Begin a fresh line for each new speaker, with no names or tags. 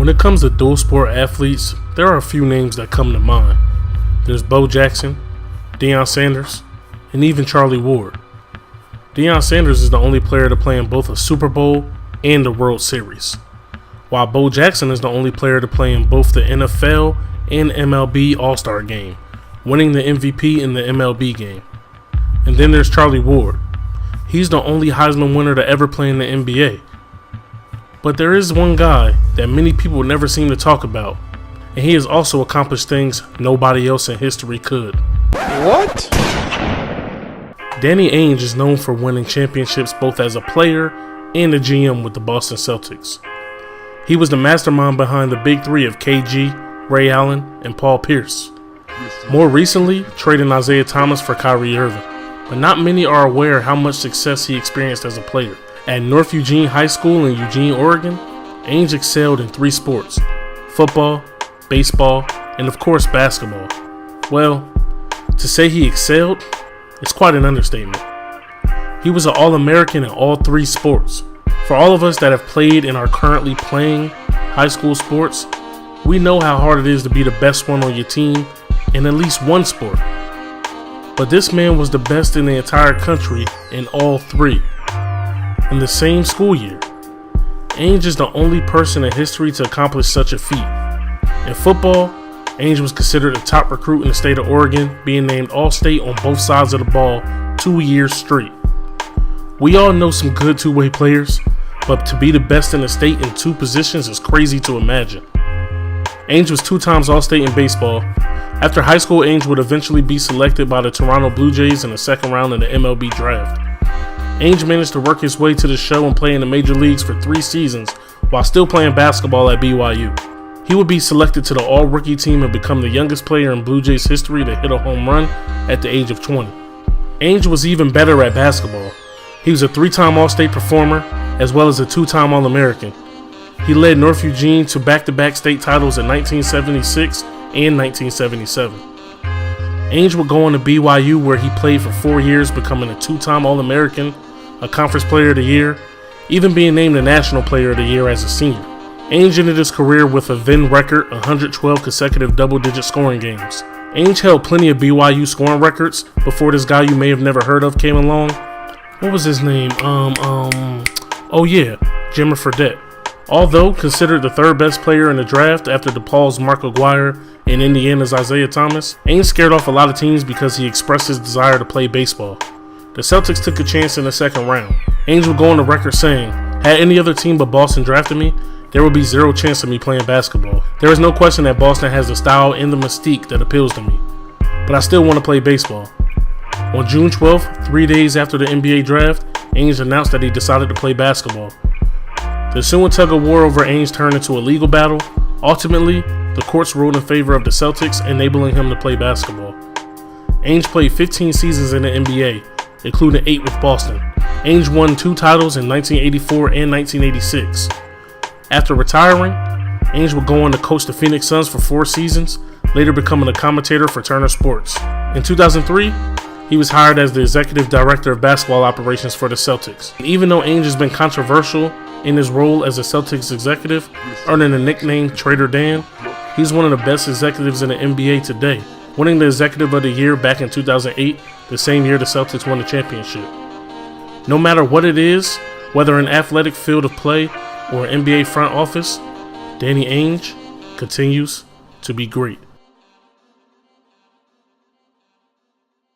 When it comes to dual sport athletes, there are a few names that come to mind. There's Bo Jackson, Deion Sanders, and even Charlie Ward. Deion Sanders is the only player to play in both a Super Bowl and the World Series, while Bo Jackson is the only player to play in both the NFL and MLB All-Star game, winning the MVP in the MLB game. And then there's Charlie Ward. He's the only Heisman winner to ever play in the NBA. But there is one guy that many people never seem to talk about, and he has also accomplished things nobody else in history could.
What?
Danny Ainge is known for winning championships both as a player and a GM with the Boston Celtics. He was the mastermind behind the big three of KG, Ray Allen, and Paul Pierce. More recently, trading Isaiah Thomas for Kyrie Irving. But not many are aware how much success he experienced as a player. At North Eugene High School in Eugene, Oregon, Ainge excelled in 3 sports: football, baseball, and of course basketball. Well, to say he excelled, it's quite an understatement. He was an All-American in all 3 sports. For all of us that have played and are currently playing high school sports, we know how hard it is to be the best one on your team in at least one sport. But this man was the best in the entire country in all 3. In the same school year. Ainge is the only person in history to accomplish such a feat. In football, Ainge was considered a top recruit in the state of Oregon, being named All-State on both sides of the ball 2 years straight. We all know some good two-way players, but to be the best in the state in 2 positions is crazy to imagine. Ainge was 2 times All-State in baseball. After high school, Ainge would eventually be selected by the Toronto Blue Jays in the 2nd round of the MLB draft. Ainge managed to work his way to the show and play in the major leagues for 3 seasons while still playing basketball at BYU. He would be selected to the all-rookie team and become the youngest player in Blue Jays history to hit a home run at the age of 20. Ainge was even better at basketball. He was a 3-time All-State performer as well as a 2-time All-American. He led North Eugene to back-to-back state titles in 1976 and 1977. Ainge would go on to BYU where he played for 4 years, becoming a 2-time All-American, a Conference Player of the Year, even being named the National Player of the Year as a senior. Ainge ended his career with a then record 112 consecutive double-digit scoring games. Ainge held plenty of BYU scoring records before this guy you may have never heard of came along. What was his name? Jimmer Fredette. Although considered the 3rd best player in the draft after DePaul's Mark Aguirre and Indiana's Isaiah Thomas, Ainge scared off a lot of teams because he expressed his desire to play baseball. The Celtics took a chance in the 2nd round. Ainge would go on the record saying, "Had any other team but Boston drafted me, there would be 0 chance of me playing basketball. There is no question that Boston has the style and the mystique that appeals to me, but I still want to play baseball." On June 12th, 3 days after the NBA draft, Ainge announced that he decided to play basketball. The ensuing tug-of-war over Ainge turned into a legal battle. Ultimately, the courts ruled in favor of the Celtics, enabling him to play basketball. Ainge played 15 seasons in the NBA, including 8 with Boston. Ainge won 2 titles in 1984 and 1986. After retiring, Ainge would go on to coach the Phoenix Suns for 4 seasons, later becoming a commentator for Turner Sports. In 2003, he was hired as the executive director of basketball operations for the Celtics. Even though Ainge has been controversial in his role as a Celtics executive, earning the nickname Trader Dan, he's one of the best executives in the NBA today, winning the Executive of the Year back in 2008, the same year the Celtics won the championship. No matter what it is, whether an athletic field of play or an NBA front office, Danny Ainge continues to be great.